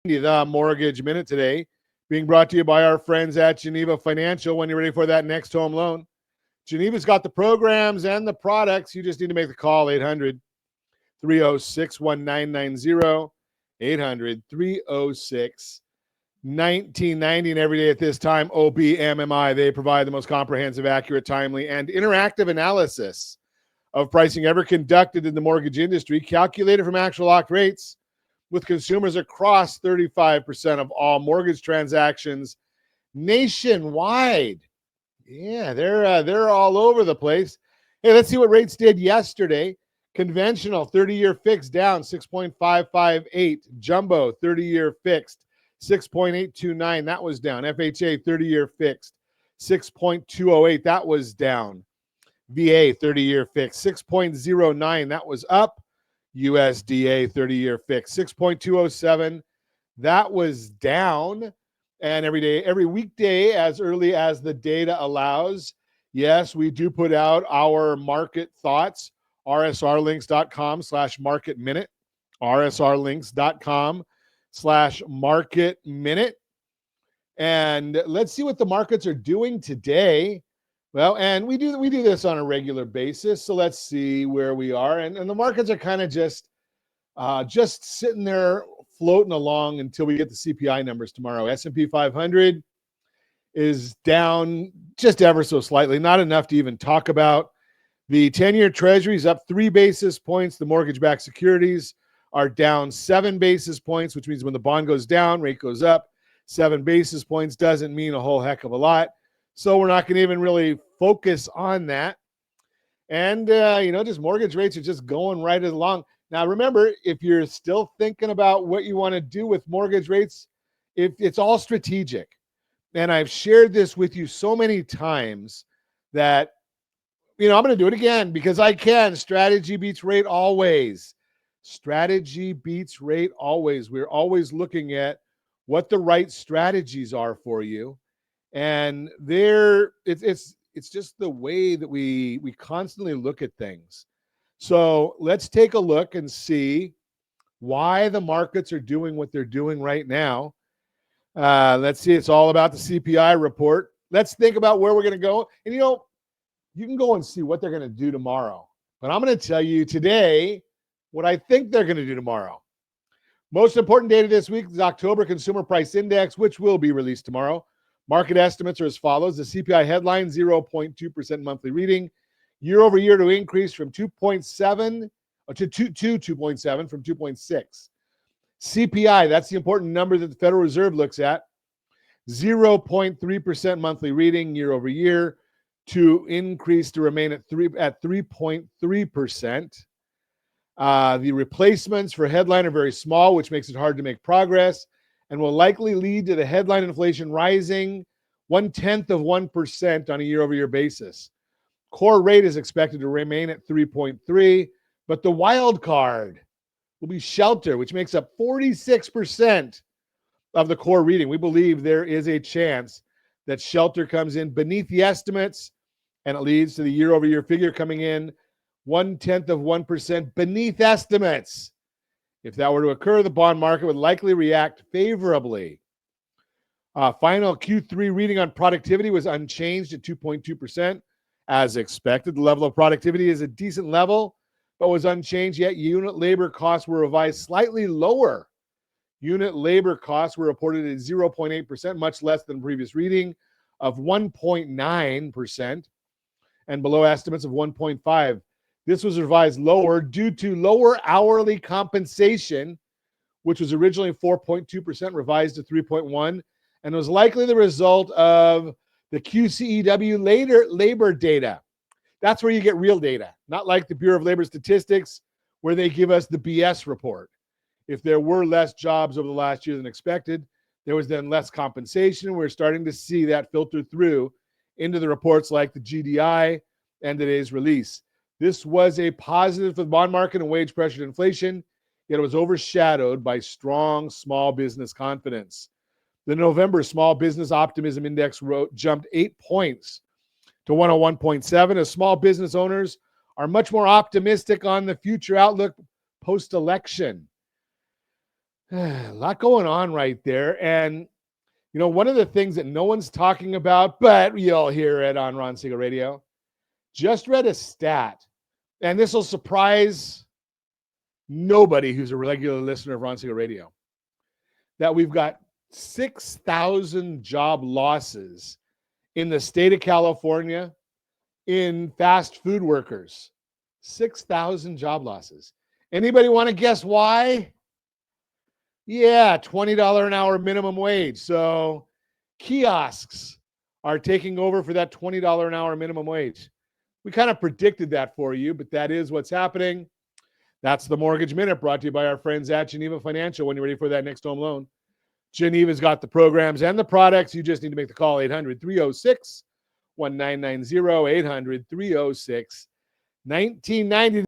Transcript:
The Mortgage Minute today being brought to you by our friends at Geneva Financial. When you're ready for that next home loan, Geneva's got the programs and the products. You just need to make the call. 800-306-1990, 800-306-1990. And every day at this time, OBMMI, they provide the most comprehensive, accurate, timely, and interactive analysis of pricing ever conducted in the mortgage industry, calculated from actual locked rates, with consumers across 35% of all mortgage transactions nationwide. Yeah, they're all over the place. Hey, let's see what rates did yesterday. Conventional 30-year fixed down 6.558. Jumbo 30-year fixed 6.829. That was down. FHA 30-year fixed 6.208. That was down. VA 30-year fixed 6.09. That was up. USDA 30-year fix 6.207. That was down. And every weekday, as early as the data allows, yes, we do put out our market thoughts. rsrlinks.com/market minute. rsrlinks.com/market minute. And let's see what the markets are doing today. Well, and we do this on a regular basis, so let's see where we are. And the markets are kind of just sitting there floating along until we get the CPI numbers tomorrow. S&P 500 is down just ever so slightly, not enough to even talk about. The 10-year Treasury is up 3 basis points. The mortgage-backed securities are down 7 basis points, which means when the bond goes down, rate goes up. 7 basis points doesn't mean a whole heck of a lot. So we're not going to even really focus on that. And, just mortgage rates are just going right along. Now, remember, if you're still thinking about what you want to do with mortgage rates, if it's all strategic. And I've shared this with you so many times that, I'm going to do it again because I can. Strategy beats rate always. Strategy beats rate always. We're always looking at what the right strategies are for you. And it's just the way that we constantly look at things. So let's take a look and see why the markets are doing what they're doing right now. Let's see. It's all about the CPI report. Let's think about where we're going to go. And, you can go and see what they're going to do tomorrow. But I'm going to tell you today what I think they're going to do tomorrow. Most important data this week is October Consumer Price Index, which will be released tomorrow. Market estimates are as follows. The CPI headline, 0.2% monthly reading. Year over year to increase from 2.7 to 2.7 from 2.6. CPI, that's the important number that the Federal Reserve looks at. 0.3% monthly reading year over year to increase to remain at 3.3%. The replacements for headline are very small, which makes it hard to make progress, and will likely lead to the headline inflation rising 0.1% on a year-over-year basis. Core rate is expected to remain at 3.3, but the wild card will be shelter, which makes up 46% of the core reading. We believe there is a chance that shelter comes in beneath the estimates, and it leads to the year-over-year figure coming in 0.1% beneath estimates. If that were to occur, the bond market would likely react favorably. Final Q3 reading on productivity was unchanged at 2.2%. As expected, the level of productivity is a decent level, but was unchanged, yet unit labor costs were revised slightly lower. Unit labor costs were reported at 0.8%, much less than previous reading of 1.9%, and below estimates of 1.5%. This was revised lower due to lower hourly compensation, which was originally 4.2%, revised to 3.1%, and was likely the result of the QCEW labor data. That's where you get real data, not like the Bureau of Labor Statistics, where they give us the BS report. If there were less jobs over the last year than expected, there was then less compensation. We're starting to see that filter through into the reports like the GDI and today's release. This was a positive for the bond market and wage pressured inflation, yet it was overshadowed by strong small business confidence. The November Small Business Optimism Index jumped 8 points to 101.7 as small business owners are much more optimistic on the future outlook post-election. A lot going on right there. And, one of the things that no one's talking about, but you'll hear it on Ron Siegel Radio, just read a stat, and this will surprise nobody who's a regular listener of Ron Siegel Radio, that we've got 6,000 job losses in the state of California in fast food workers. 6,000 job losses. Anybody want to guess why? Yeah, $20 an hour minimum wage. So kiosks are taking over for that $20 an hour minimum wage. We kind of predicted that for you, but that is what's happening. That's the Mortgage Minute, brought to you by our friends at Geneva Financial. When you're ready for that next home loan, Geneva's got the programs and the products. You just need to make the call, 800-306-1990, 800-306-1990.